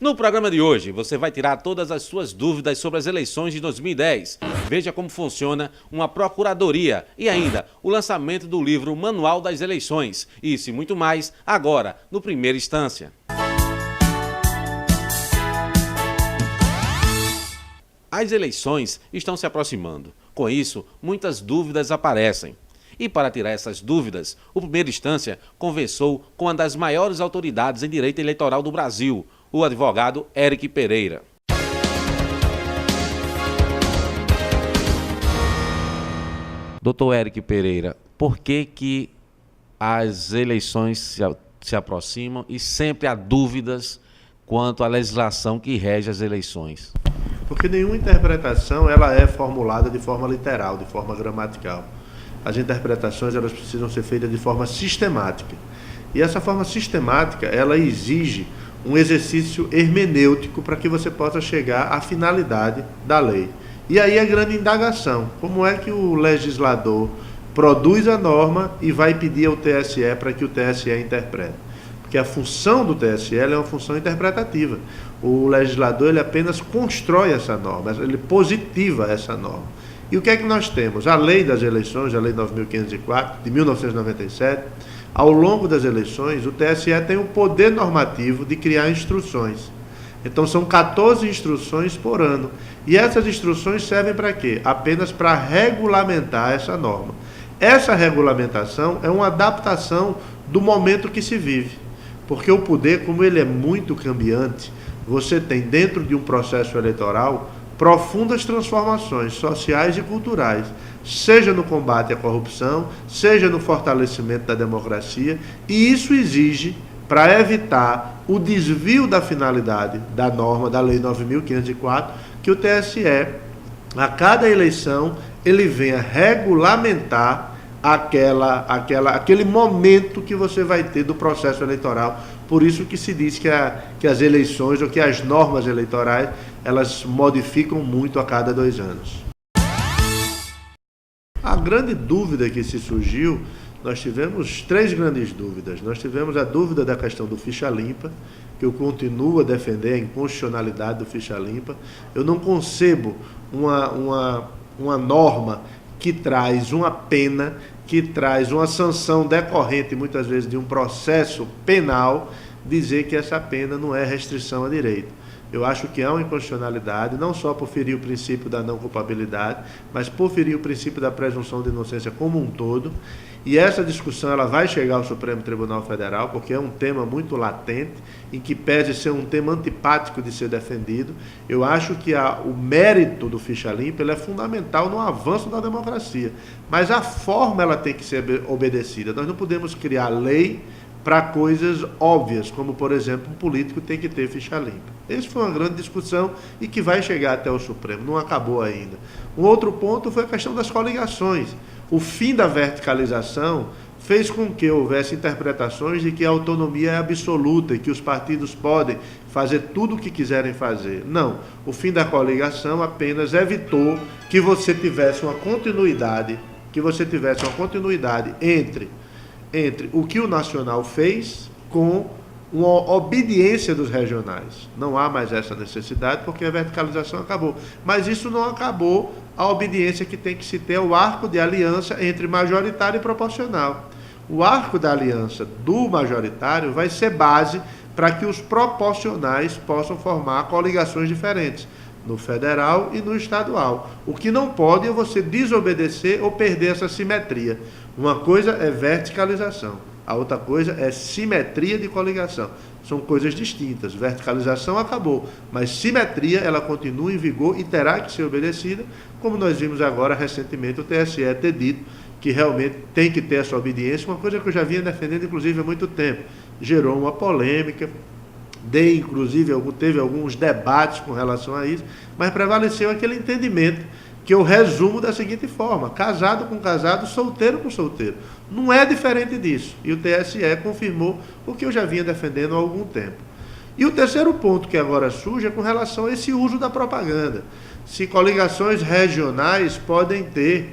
No programa de hoje, você vai tirar todas as suas dúvidas sobre as eleições de 2010. Veja como funciona uma procuradoria e ainda o lançamento do livro Manual das Eleições. Isso e muito mais agora, no Primeira Instância. As eleições estão se aproximando. Com isso, muitas dúvidas aparecem. E para tirar essas dúvidas, o Primeira Instância conversou com uma das maiores autoridades em direito eleitoral do Brasil, o advogado Éric Pereira. Doutor Éric Pereira, por que as eleições se aproximam e sempre há dúvidas quanto à legislação que rege as eleições? Porque nenhuma interpretação ela é formulada de forma literal, de forma gramatical. As interpretações elas precisam ser feitas de forma sistemática. E essa forma sistemática ela exige um exercício hermenêutico para que você possa chegar à finalidade da lei. E aí a grande indagação, como é que o legislador produz a norma e vai pedir ao TSE para que o TSE interprete? Porque a função do TSE é uma função interpretativa. O legislador ele apenas constrói essa norma, ele positiva essa norma. E o que é que nós temos? A lei das eleições, a lei 9.504, de 1997, ao longo das eleições, o TSE tem o poder normativo de criar instruções. Então são 14 instruções por ano. E essas instruções servem para quê? Apenas para regulamentar essa norma. Essa regulamentação é uma adaptação do momento que se vive. Porque o poder, como ele é muito cambiante, você tem dentro de um processo eleitoral profundas transformações sociais e culturais, seja no combate à corrupção, seja no fortalecimento da democracia, e isso exige, para evitar o desvio da finalidade da norma da Lei 9.504, que o TSE, a cada eleição, ele venha regulamentar aquele momento que você vai ter do processo eleitoral. Por isso que se diz que as eleições ou que as normas eleitorais elas modificam muito a cada 2 anos. A grande dúvida que se surgiu, nós tivemos 3 grandes dúvidas. Nós tivemos a dúvida da questão do ficha limpa, que eu continuo a defender a inconstitucionalidade do ficha limpa. Eu não concebo uma norma que traz uma pena, que traz uma sanção decorrente, muitas vezes, de um processo penal, dizer que essa pena não é restrição a direito. Eu acho que há uma inconstitucionalidade, não só por ferir o princípio da não culpabilidade, mas por ferir o princípio da presunção de inocência como um todo. E essa discussão ela vai chegar ao Supremo Tribunal Federal, porque é um tema muito latente, em que pese ser um tema antipático de ser defendido. Eu acho que o mérito do ficha limpa ele é fundamental no avanço da democracia, mas a forma ela tem que ser obedecida. Nós não podemos criar lei para coisas óbvias, como, por exemplo, um político tem que ter ficha limpa. Essa foi uma grande discussão e que vai chegar até o Supremo, não acabou ainda. Um outro ponto foi a questão das coligações. O fim da verticalização fez com que houvesse interpretações de que a autonomia é absoluta e que os partidos podem fazer tudo o que quiserem fazer. Não, o fim da coligação apenas evitou que você tivesse uma continuidade, entre o que o nacional fez com uma obediência dos regionais. Não há mais essa necessidade porque a verticalização acabou. Mas isso não acabou a obediência que tem que se ter ao arco de aliança entre majoritário e proporcional. O arco da aliança do majoritário vai ser base para que os proporcionais possam formar coligações diferentes, no federal e no estadual. O que não pode é você desobedecer ou perder essa simetria. Uma coisa é verticalização, a outra coisa é simetria de coligação. São coisas distintas. Verticalização acabou, mas simetria ela continua em vigor e terá que ser obedecida, como nós vimos agora recentemente o TSE ter dito que realmente tem que ter essa obediência, uma coisa que eu já vinha defendendo inclusive há muito tempo. Gerou uma polêmica, inclusive teve alguns debates com relação a isso, mas prevaleceu aquele entendimento que eu resumo da seguinte forma: casado com casado, solteiro com solteiro. Não é diferente disso. E o TSE confirmou o que eu já vinha defendendo há algum tempo. E o terceiro ponto que agora surge é com relação a esse uso da propaganda. Se coligações regionais podem ter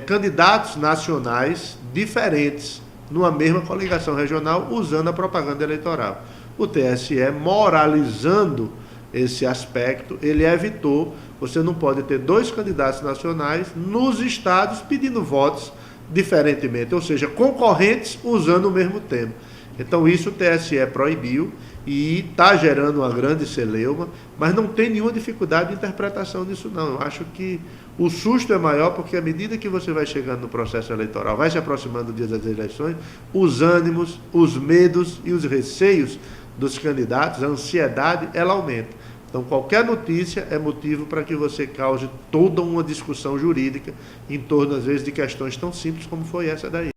candidatos nacionais diferentes numa mesma coligação regional usando a propaganda eleitoral. O TSE, moralizando esse aspecto, ele evitou, você não pode ter dois candidatos nacionais nos estados pedindo votos diferentemente, ou seja, concorrentes usando o mesmo tema. Então isso o TSE proibiu e está gerando uma grande celeuma, mas não tem nenhuma dificuldade de interpretação disso não. Eu acho que o susto é maior porque à medida que você vai chegando no processo eleitoral, vai se aproximando do dia das eleições, os ânimos, os medos e os receios dos candidatos, a ansiedade, ela aumenta. Então, qualquer notícia é motivo para que você cause toda uma discussão jurídica em torno, às vezes, de questões tão simples como foi essa daí.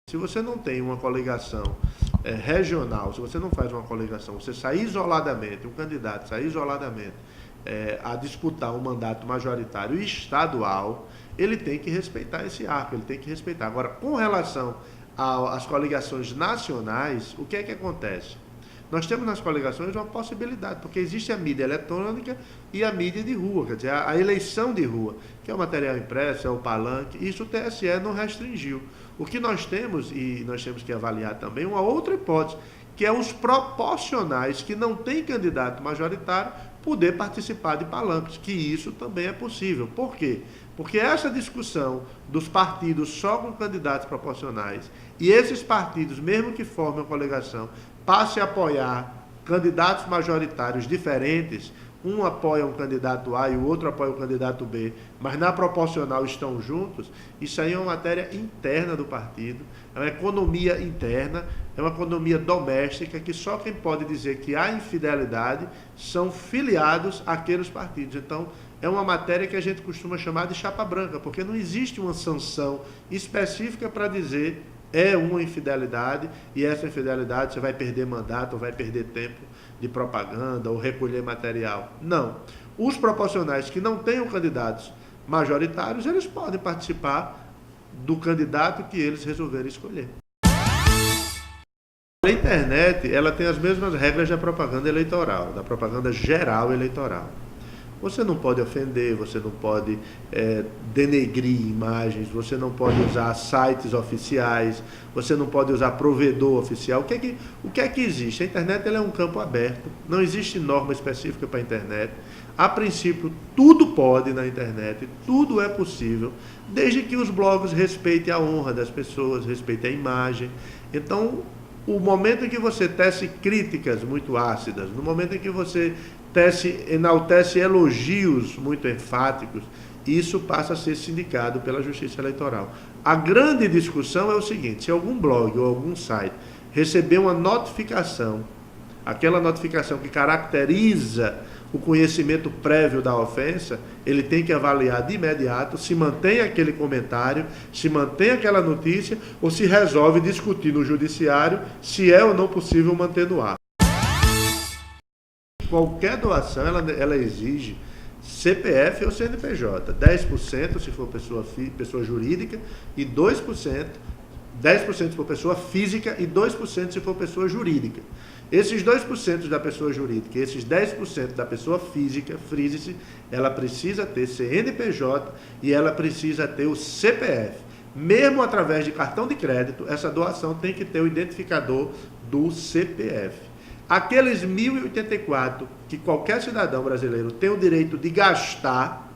Se você não tem uma coligação regional, se você não faz uma coligação, você sair isoladamente, um candidato sair isoladamente a disputar um mandato majoritário estadual, ele tem que respeitar esse arco, ele tem que respeitar. Agora, com relação às coligações nacionais, o que é que acontece? Nós temos nas coligações uma possibilidade, porque existe a mídia eletrônica e a mídia de rua, quer dizer, a eleição de rua, que é o material impresso, é o palanque, isso o TSE não restringiu. O que nós temos, e nós temos que avaliar também, uma outra hipótese, que é os proporcionais, que não têm candidato majoritário, poder participar de palanques, que isso também é possível. Por quê? Porque essa discussão dos partidos só com candidatos proporcionais, e esses partidos, mesmo que formem uma coligação, passe a apoiar candidatos majoritários diferentes, um apoia um candidato A e o outro apoia o candidato B, mas na proporcional estão juntos, isso aí é uma matéria interna do partido, é uma economia interna, é uma economia doméstica, que só quem pode dizer que há infidelidade são filiados àqueles partidos. Então, é uma matéria que a gente costuma chamar de chapa branca, porque não existe uma sanção específica para dizer é uma infidelidade, e essa infidelidade você vai perder mandato, ou vai perder tempo de propaganda, ou recolher material. Não. Os proporcionais que não tenham candidatos majoritários, eles podem participar do candidato que eles resolverem escolher. A internet, ela tem as mesmas regras da propaganda eleitoral, da propaganda geral eleitoral. Você não pode ofender, você não pode denegrir imagens, você não pode usar sites oficiais, você não pode usar provedor oficial. O que é que existe? A internet ela é um campo aberto, não existe norma específica para a internet. A princípio, tudo pode na internet, tudo é possível, desde que os blogs respeitem a honra das pessoas, respeitem a imagem. Então, o momento em que você tece críticas muito ácidas, no momento em que você enaltece elogios muito enfáticos, isso passa a ser sindicado pela Justiça Eleitoral. A grande discussão é o seguinte: se algum blog ou algum site receber uma notificação, aquela notificação que caracteriza o conhecimento prévio da ofensa, ele tem que avaliar de imediato se mantém aquele comentário, se mantém aquela notícia, ou se resolve discutir no judiciário se é ou não possível manter no ar. Qualquer doação, ela exige CPF ou CNPJ, 10% se for pessoa jurídica e 2%, 10% se for pessoa física e 2% se for pessoa jurídica. Esses 2% da pessoa jurídica e esses 10% da pessoa física, frise-se, ela precisa ter CNPJ e ela precisa ter o CPF. Mesmo através de cartão de crédito, essa doação tem que ter o identificador do CPF. Aqueles 1.084 que qualquer cidadão brasileiro tem o direito de gastar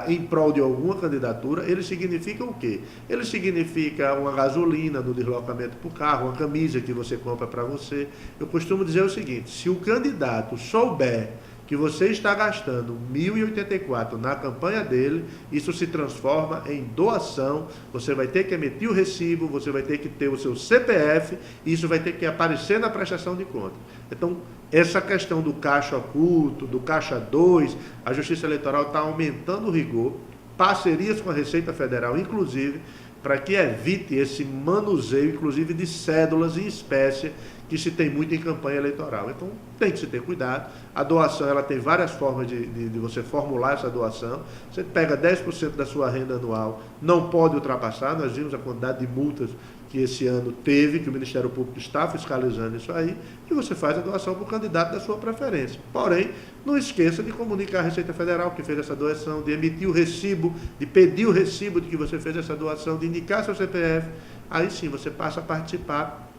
em prol de alguma candidatura, eles significam o quê? Eles significam uma gasolina no deslocamento para o carro, uma camisa que você compra para você. Eu costumo dizer o seguinte: se o candidato souber que você está gastando 1.084 na campanha dele, isso se transforma em doação, você vai ter que emitir o recibo, você vai ter que ter o seu CPF, e isso vai ter que aparecer na prestação de conta. Então, essa questão do caixa oculto, do caixa 2, a Justiça Eleitoral está aumentando o rigor, parcerias com a Receita Federal, inclusive, para que evite esse manuseio, inclusive, de cédulas em espécie, que se tem muito em campanha eleitoral. Então, tem que se ter cuidado. A doação, ela tem várias formas de você formular essa doação. Você pega 10% da sua renda anual, não pode ultrapassar. Nós vimos a quantidade de multas que esse ano teve, que o Ministério Público está fiscalizando isso aí, e você faz a doação para o candidato da sua preferência. Porém, não esqueça de comunicar à Receita Federal que fez essa doação, de emitir o recibo, de pedir o recibo de que você fez essa doação, de indicar seu CPF. Aí sim, você passa a participar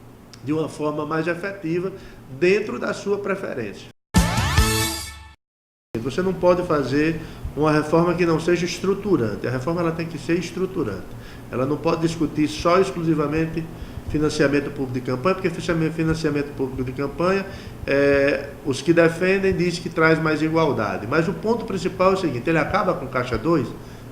de uma forma mais efetiva dentro da sua preferência. Você não pode fazer uma reforma que não seja estruturante. A reforma ela tem que ser estruturante. Ela não pode discutir só exclusivamente financiamento público de campanha, porque financiamento público de campanha, os que defendem dizem que traz mais igualdade. Mas o ponto principal é o seguinte, ele acaba com Caixa 2?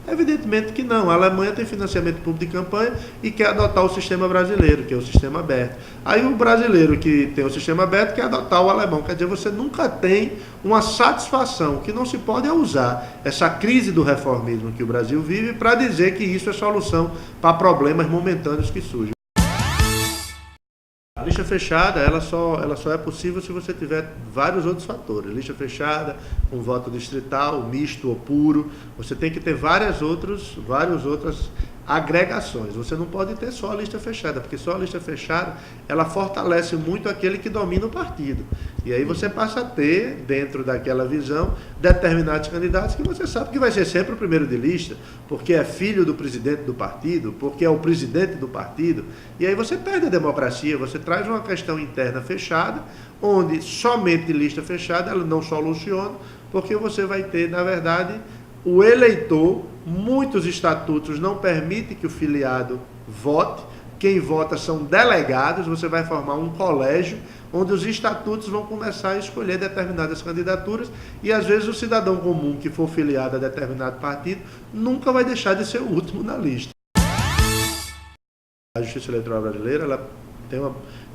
Evidentemente que não. A Alemanha tem financiamento público de campanha e quer adotar o sistema brasileiro, que é o sistema aberto. Aí o brasileiro que tem o sistema aberto quer adotar o alemão. Quer dizer, você nunca tem uma satisfação. O que não se pode é usar essa crise do reformismo que o Brasil vive para dizer que isso é solução para problemas momentâneos que surgem. A lista fechada, ela só é possível se você tiver vários outros fatores. Lista fechada, um voto distrital, misto ou puro. Você tem que ter várias outras agregações. Você não pode ter só a lista fechada, porque só a lista fechada, ela fortalece muito aquele que domina o partido. E aí você passa a ter, dentro daquela visão, determinados candidatos que você sabe que vai ser sempre o primeiro de lista, porque é filho do presidente do partido, porque é o presidente do partido. E aí você perde a democracia, você traz uma questão interna fechada, onde somente lista fechada ela não soluciona, porque você vai ter, na verdade, o eleitor, muitos estatutos não permitem que o filiado vote, quem vota são delegados, você vai formar um colégio onde os estatutos vão começar a escolher determinadas candidaturas e às vezes o cidadão comum que for filiado a determinado partido nunca vai deixar de ser o último na lista. A Justiça Eleitoral brasileira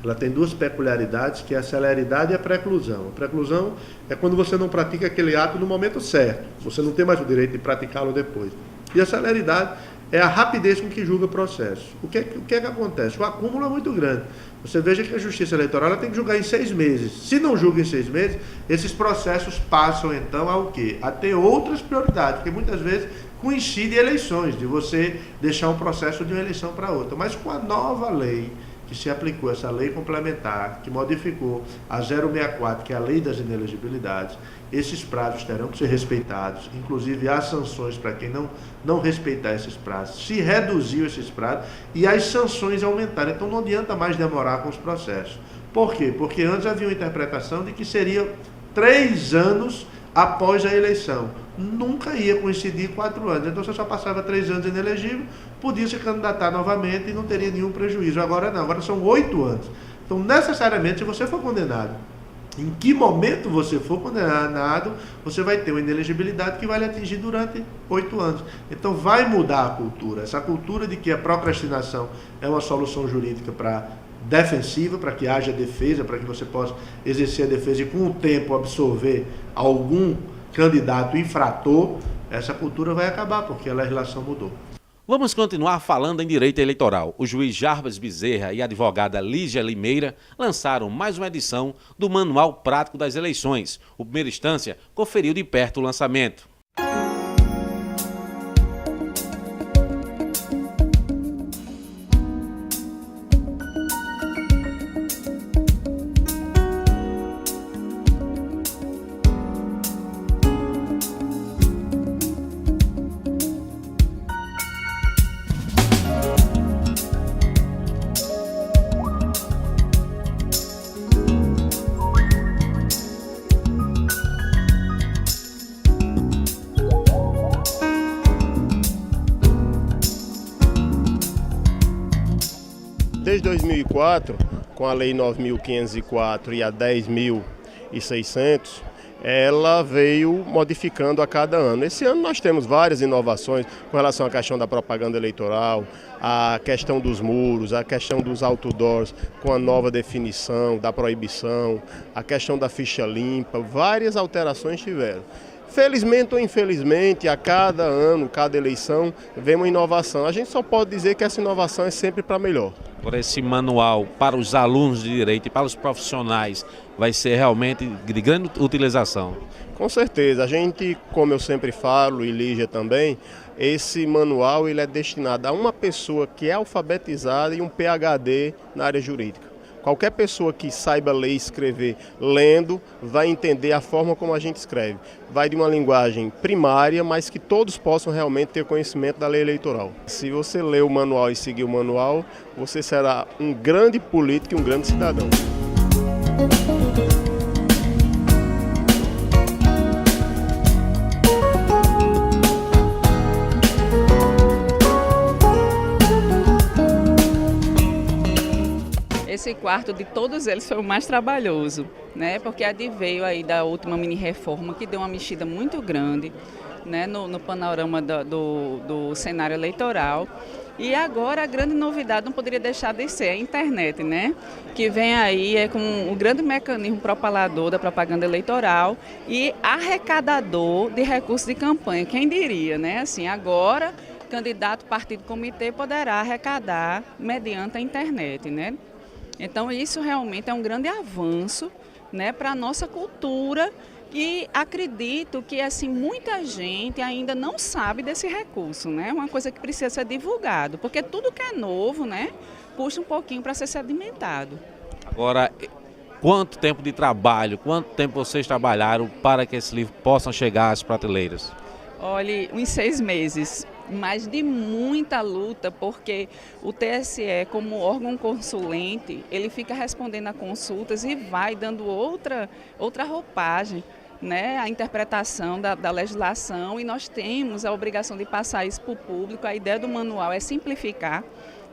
ela tem duas peculiaridades, que é a celeridade e a preclusão. A preclusão é quando você não pratica aquele ato no momento certo, você não tem mais o direito de praticá-lo depois. E a celeridade é a rapidez com que julga o processo. O que é que acontece? O acúmulo é muito grande. Você veja que a Justiça Eleitoral ela tem que julgar em 6 meses. Se não julga em 6 meses, esses processos passam então ao quê? A ter outras prioridades, porque muitas vezes coincide eleições, de você deixar um processo de uma eleição para outra. Mas com a nova lei que se aplicou, essa lei complementar, que modificou a 064, que é a lei das inelegibilidades, esses prazos terão que ser respeitados, inclusive há sanções para quem não respeitar esses prazos. Se reduziu esses prazos e as sanções aumentaram, então não adianta mais demorar com os processos. Por quê? Porque antes havia uma interpretação de que seria 3 anos após a eleição. Nunca ia coincidir 4 anos. Então você só passava 3 anos inelegível, podia se candidatar novamente e não teria nenhum prejuízo. Agora não, agora são 8 anos. Então necessariamente, se você for condenado, em que momento você for condenado, você vai ter uma inelegibilidade que vai lhe atingir durante 8 anos. Então vai mudar a cultura. Essa cultura de que a procrastinação é uma solução jurídica defensiva, para que haja defesa, para que você possa exercer a defesa e com o tempo absorver algum candidato infrator, essa cultura vai acabar, porque a legislação mudou. Vamos continuar falando em direito eleitoral. O juiz Jarbas Bezerra e a advogada Lígia Limeira lançaram mais uma edição do Manual Prático das Eleições. O Primeira Instância conferiu de perto o lançamento. Desde 2004, com a Lei 9.504 e a 10.600, ela veio modificando a cada ano. Esse ano nós temos várias inovações com relação à questão da propaganda eleitoral, a questão dos muros, a questão dos outdoors, com a nova definição da proibição, a questão da ficha limpa, várias alterações tiveram. Felizmente ou infelizmente, a cada ano, cada eleição, vem uma inovação. A gente só pode dizer que essa inovação é sempre para melhor. Por esse manual para os alunos de direito e para os profissionais vai ser realmente de grande utilização? Com certeza. A gente, como eu sempre falo, e Lígia também, esse manual ele é destinado a uma pessoa que é alfabetizada e um PhD na área jurídica. Qualquer pessoa que saiba ler e escrever lendo vai entender a forma como a gente escreve. Vai de uma linguagem primária, mas que todos possam realmente ter conhecimento da lei eleitoral. Se você ler o manual e seguir o manual, você será um grande político e um grande cidadão. Esse quarto de todos eles foi o mais trabalhoso, né? Porque adveio aí da última mini-reforma que deu uma mexida muito grande, né? no panorama do cenário eleitoral. E agora a grande novidade não poderia deixar de ser a internet, né? Que vem aí com um grande mecanismo propalador da propaganda eleitoral e arrecadador de recursos de campanha. Quem diria, né? Assim, agora, candidato, partido, comitê poderá arrecadar mediante a internet, né? Então, isso realmente é um grande avanço, né, para a nossa cultura e acredito que assim, muita gente ainda não sabe desse recurso, né? É uma coisa que precisa ser divulgado, porque tudo que é novo, né, custa um pouquinho para ser sedimentado. Agora, quanto tempo de trabalho, quanto tempo vocês trabalharam para que esse livro possa chegar às prateleiras? Olhe, uns 6 meses, mas de muita luta, porque o TSE, como órgão consulente, ele fica respondendo a consultas e vai dando outra roupagem, né, a interpretação da legislação, e nós temos a obrigação de passar isso para o público. A ideia do manual é simplificar,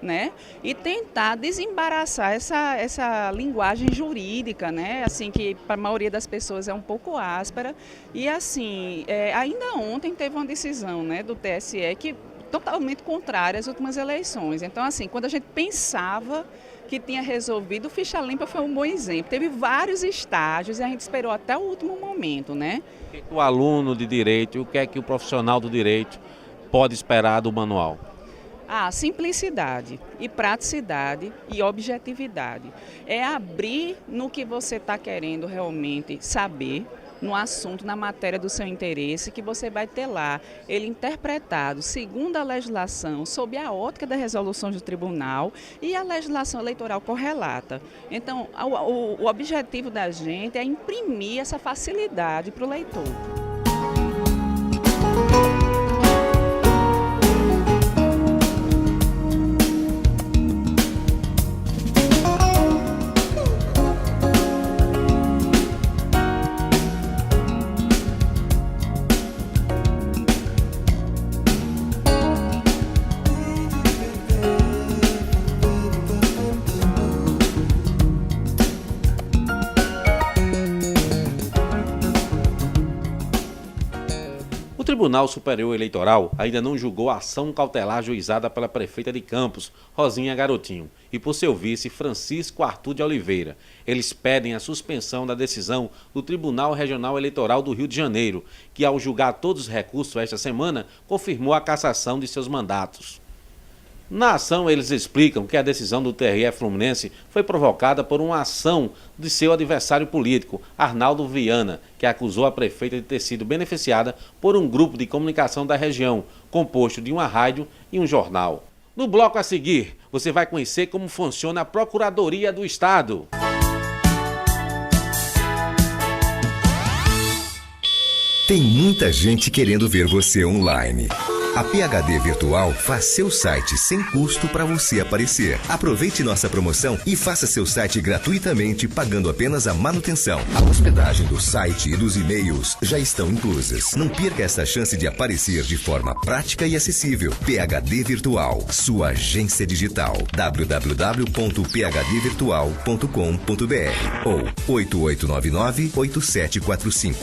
né, e tentar desembaraçar essa linguagem jurídica, né, assim, que para a maioria das pessoas é um pouco áspera. E assim, ainda ontem teve uma decisão, né, do TSE que totalmente contrária às últimas eleições. Então, assim, quando a gente pensava que tinha resolvido, o Ficha Limpa foi um bom exemplo. Teve vários estágios e a gente esperou até o último momento, né? O que o aluno de direito e o que é que o profissional do direito pode esperar do manual? Simplicidade e praticidade e objetividade. É abrir no que você está querendo realmente saber, no assunto, na matéria do seu interesse, que você vai ter lá ele interpretado segundo a legislação, sob a ótica da resolução do tribunal e a legislação eleitoral correlata. Então, o objetivo da gente é imprimir essa facilidade para o leitor. O Tribunal Superior Eleitoral ainda não julgou a ação cautelar ajuizada pela prefeita de Campos, Rosinha Garotinho, e por seu vice, Francisco Arthur de Oliveira. Eles pedem a suspensão da decisão do Tribunal Regional Eleitoral do Rio de Janeiro, que, ao julgar todos os recursos esta semana, confirmou a cassação de seus mandatos. Na ação, eles explicam que a decisão do TRE Fluminense foi provocada por uma ação de seu adversário político, Arnaldo Viana, que acusou a prefeita de ter sido beneficiada por um grupo de comunicação da região, composto de uma rádio e um jornal. No bloco a seguir, você vai conhecer como funciona a Procuradoria do Estado. Tem muita gente querendo ver você online. A PhD Virtual faz seu site sem custo para você aparecer. Aproveite nossa promoção e faça seu site gratuitamente, pagando apenas a manutenção. A hospedagem do site e dos e-mails já estão inclusas. Não perca essa chance de aparecer de forma prática e acessível. PhD Virtual, sua agência digital. www.phdvirtual.com.br ou 8899-8745.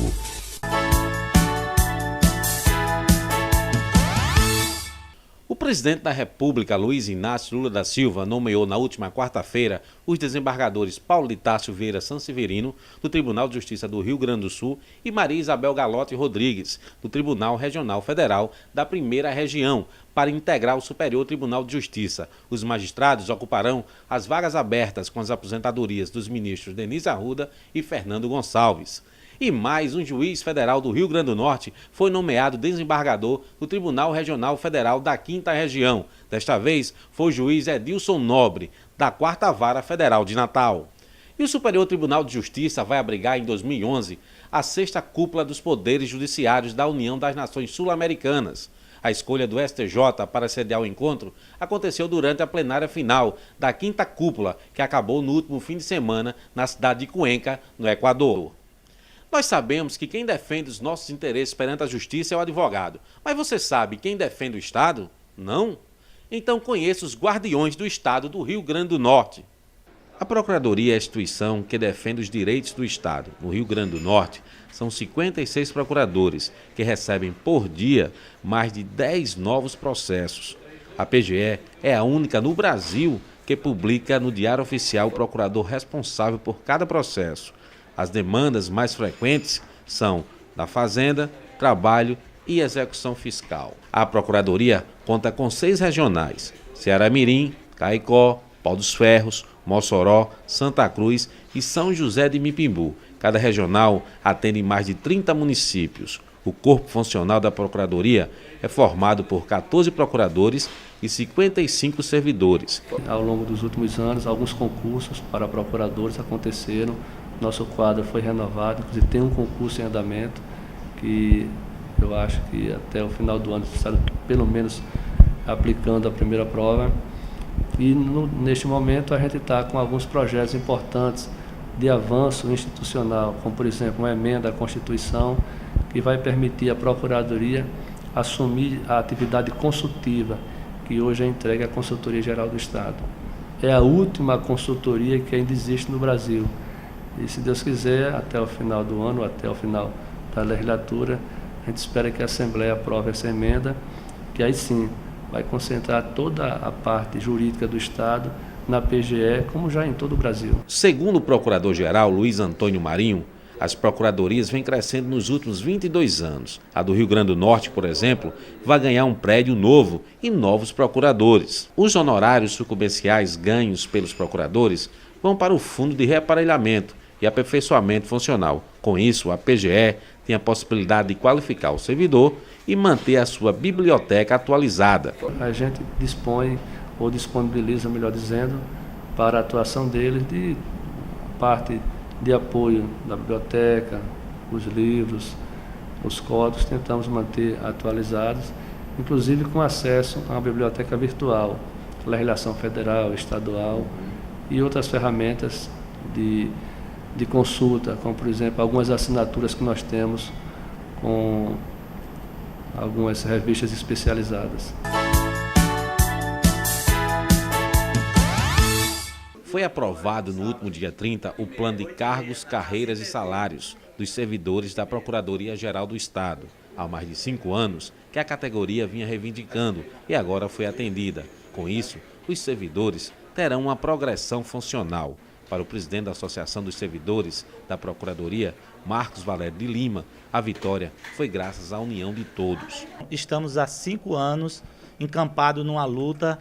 O presidente da República, Luiz Inácio Lula da Silva, nomeou na última quarta-feira os desembargadores Paulo de Tarso Vieira Sanseverino, do Tribunal de Justiça do Rio Grande do Sul, e Maria Isabel Galotti Rodrigues, do Tribunal Regional Federal da Primeira Região, para integrar o Superior Tribunal de Justiça. Os magistrados ocuparão as vagas abertas com as aposentadorias dos ministros Denise Arruda e Fernando Gonçalves. E mais um juiz federal do Rio Grande do Norte foi nomeado desembargador do Tribunal Regional Federal da 5ª Região. Desta vez, foi o juiz Edilson Nobre, da 4ª Vara Federal de Natal. E o Superior Tribunal de Justiça vai abrigar em 2011 a 6ª cúpula dos poderes judiciários da União das Nações Sul-Americanas. A escolha do STJ para sediar o encontro aconteceu durante a plenária final da 5ª cúpula, que acabou no último fim de semana na cidade de Cuenca, no Equador. Nós sabemos que quem defende os nossos interesses perante a justiça é o advogado. Mas você sabe quem defende o Estado? Não? Então conheça os Guardiões do Estado do Rio Grande do Norte. A Procuradoria é a instituição que defende os direitos do Estado. No Rio Grande do Norte, são 56 procuradores, que recebem por dia mais de 10 novos processos. A PGE é a única no Brasil que publica no Diário Oficial o procurador responsável por cada processo. As demandas mais frequentes são da Fazenda, Trabalho e Execução Fiscal. A Procuradoria conta com 6 regionais: Ceará-Mirim, Caicó, Pau dos Ferros, Mossoró, Santa Cruz e São José de Mipimbu. Cada regional atende mais de 30 municípios. O corpo funcional da Procuradoria é formado por 14 procuradores e 55 servidores. Ao longo dos últimos anos, alguns concursos para procuradores aconteceram. Nosso quadro foi renovado, inclusive tem um concurso em andamento que eu acho que até o final do ano está pelo menos aplicando a primeira prova. E neste momento a gente está com alguns projetos importantes de avanço institucional, como por exemplo uma emenda à Constituição que vai permitir à Procuradoria assumir a atividade consultiva que hoje é entregue à Consultoria Geral do Estado. É a última consultoria que ainda existe no Brasil. E se Deus quiser, até o final do ano, até o final da legislatura, a gente espera que a Assembleia aprove essa emenda, que aí sim vai concentrar toda a parte jurídica do Estado na PGE, como já em todo o Brasil. Segundo o Procurador-Geral Luiz Antônio Marinho, as procuradorias vêm crescendo nos últimos 22 anos. A do Rio Grande do Norte, por exemplo, vai ganhar um prédio novo e novos procuradores. Os honorários sucumbenciais ganhos pelos procuradores vão para o Fundo de Reaparelhamento e Aperfeiçoamento Funcional. Com isso, a PGE tem a possibilidade de qualificar o servidor e manter a sua biblioteca atualizada. A gente dispõe ou disponibiliza, melhor dizendo, para a atuação deles de parte de apoio da biblioteca, os livros, os códigos, tentamos manter atualizados, inclusive com acesso a uma biblioteca virtual, legislação federal, estadual e outras ferramentas de consulta, como por exemplo algumas assinaturas que nós temos com algumas revistas especializadas. Foi aprovado no último dia 30 o Plano de Cargos, Carreiras e Salários dos servidores da Procuradoria-Geral do Estado. Há mais de 5 anos que a categoria vinha reivindicando e agora foi atendida. Com isso, os servidores terão uma progressão funcional. Para o presidente da Associação dos Servidores da Procuradoria, Marcos Valério de Lima, a vitória foi graças à união de todos. Estamos há 5 anos encampados numa luta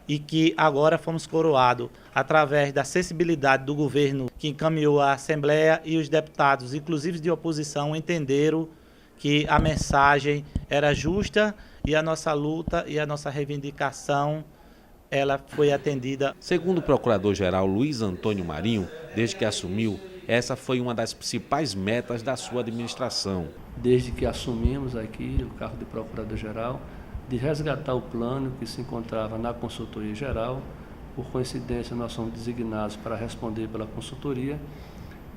e que agora fomos coroados através da sensibilidade do governo que encaminhou a Assembleia e os deputados, inclusive de oposição, entenderam que a mensagem era justa e a nossa luta e a nossa reivindicação ela foi atendida. Segundo o Procurador-Geral Luiz Antônio Marinho, desde que assumiu, essa foi uma das principais metas da sua administração. Desde que assumimos aqui o cargo de Procurador-Geral, de resgatar o plano que se encontrava na Consultoria Geral. Por coincidência, nós somos designados para responder pela consultoria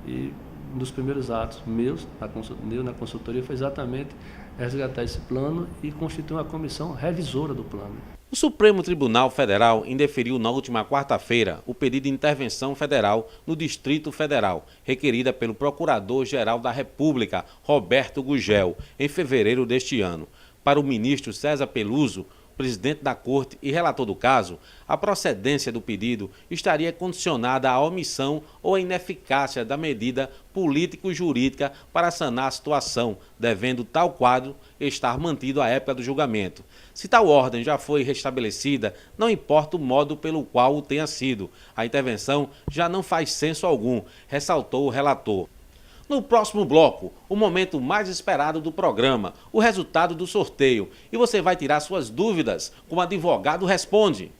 e um dos primeiros atos meus na consultoria foi exatamente resgatar esse plano e constituir uma comissão revisora do plano. O Supremo Tribunal Federal indeferiu na última quarta-feira o pedido de intervenção federal no Distrito Federal, requerida pelo Procurador-Geral da República, Roberto Gugel, em fevereiro deste ano. Para o ministro César Peluso, presidente da Corte e relator do caso, a procedência do pedido estaria condicionada à omissão ou à ineficácia da medida político-jurídica para sanar a situação, devendo tal quadro estar mantido à época do julgamento. Se tal ordem já foi restabelecida, não importa o modo pelo qual o tenha sido, a intervenção já não faz senso algum, ressaltou o relator. No próximo bloco, o momento mais esperado do programa, o resultado do sorteio. E você vai tirar suas dúvidas com o Advogado Responde.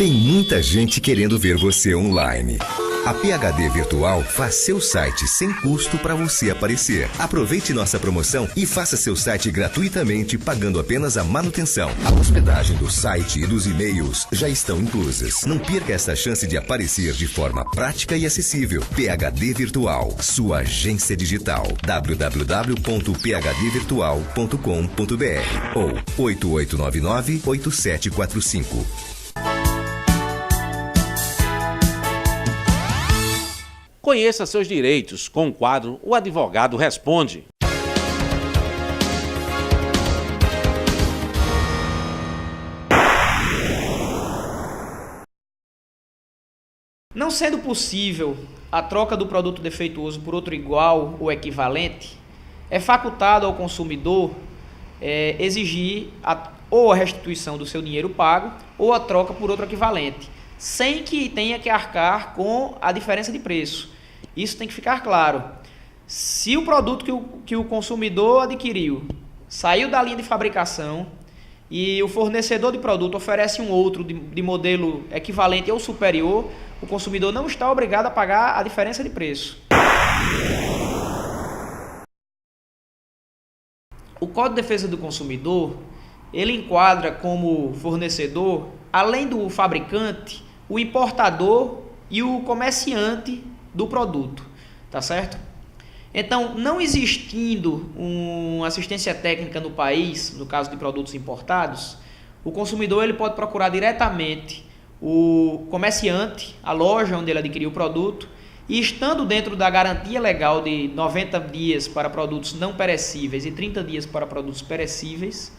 Tem muita gente querendo ver você online. A PHD Virtual faz seu site sem custo para você aparecer. Aproveite nossa promoção e faça seu site gratuitamente, pagando apenas a manutenção. A hospedagem do site e dos e-mails já estão inclusas. Não perca essa chance de aparecer de forma prática e acessível. PHD Virtual, sua agência digital. www.phdvirtual.com.br ou 8899-8745. Conheça seus direitos com o quadro O Advogado Responde. Não sendo possível a troca do produto defeituoso por outro igual ou equivalente, é facultado ao consumidor exigir ou a restituição do seu dinheiro pago ou a troca por outro equivalente, sem que tenha que arcar com a diferença de preço. Isso tem que ficar claro. Se o produto que o consumidor adquiriu saiu da linha de fabricação e o fornecedor de produto oferece um outro de modelo equivalente ou superior, o consumidor não está obrigado a pagar a diferença de preço. O Código de Defesa do Consumidor, ele enquadra como fornecedor, além do fabricante, o importador e o comerciante do produto, tá certo? Então, não existindo uma assistência técnica no país, no caso de produtos importados, o consumidor ele pode procurar diretamente o comerciante, a loja onde ele adquiriu o produto, e estando dentro da garantia legal de 90 dias para produtos não perecíveis e 30 dias para produtos perecíveis,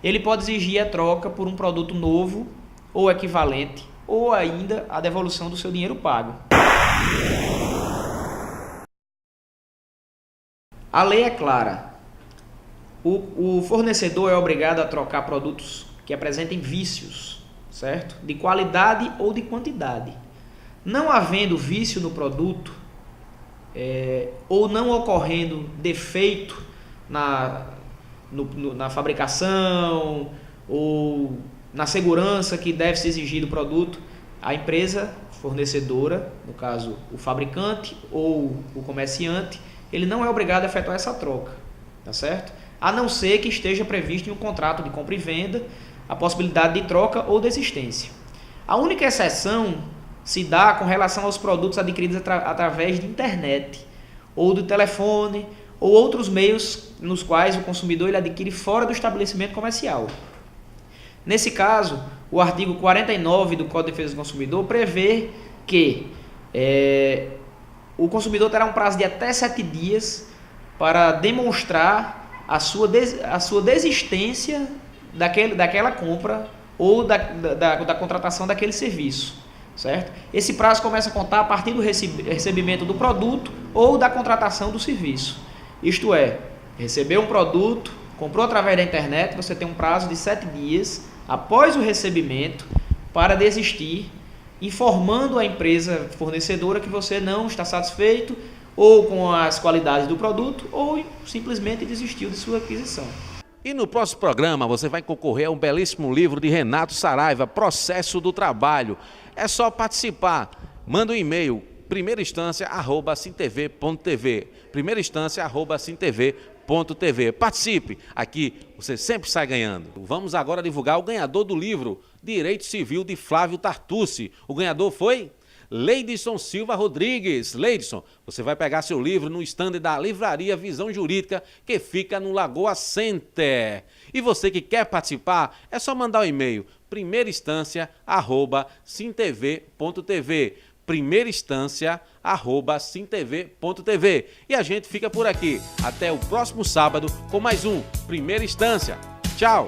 ele pode exigir a troca por um produto novo ou equivalente, ou ainda a devolução do seu dinheiro pago. A lei é clara. O fornecedor é obrigado a trocar produtos que apresentem vícios, certo? De qualidade ou de quantidade. Não havendo vício no produto, ou não ocorrendo defeito na fabricação ou na segurança que deve se exigir do produto, a empresa fornecedora, no caso o fabricante ou o comerciante, ele não é obrigado a efetuar essa troca, tá certo? A não ser que esteja previsto em um contrato de compra e venda a possibilidade de troca ou desistência. A única exceção se dá com relação aos produtos adquiridos através de internet, ou do telefone, ou outros meios nos quais o consumidor ele adquire fora do estabelecimento comercial. Nesse caso, o artigo 49 do Código de Defesa do Consumidor prevê que o consumidor terá um prazo de até 7 dias para demonstrar a sua desistência daquela compra ou da contratação daquele serviço, certo? Esse prazo começa a contar a partir do recebimento do produto ou da contratação do serviço. Isto é, recebeu um produto, comprou através da internet, você tem um prazo de 7 dias após o recebimento para desistir, informando a empresa fornecedora que você não está satisfeito ou com as qualidades do produto ou simplesmente desistiu de sua aquisição. E no próximo programa você vai concorrer a um belíssimo livro de Renato Saraiva, Processo do Trabalho. É só participar. Manda um e-mail, primeirainstância@cintv.tv, primeirainstância@cintv.tv. Participe, aqui você sempre sai ganhando. Vamos agora divulgar o ganhador do livro Direito Civil de Flávio Tartucci. O ganhador foi Leidson Silva Rodrigues. Leidson, você vai pegar seu livro no estande da Livraria Visão Jurídica, que fica no Lagoa Center. E você que quer participar, é só mandar um e-mail, primeirainstância@cintv.tv, primeirainstância@cintv.tv. E a gente fica por aqui. Até o próximo sábado com mais um Primeira Instância. Tchau!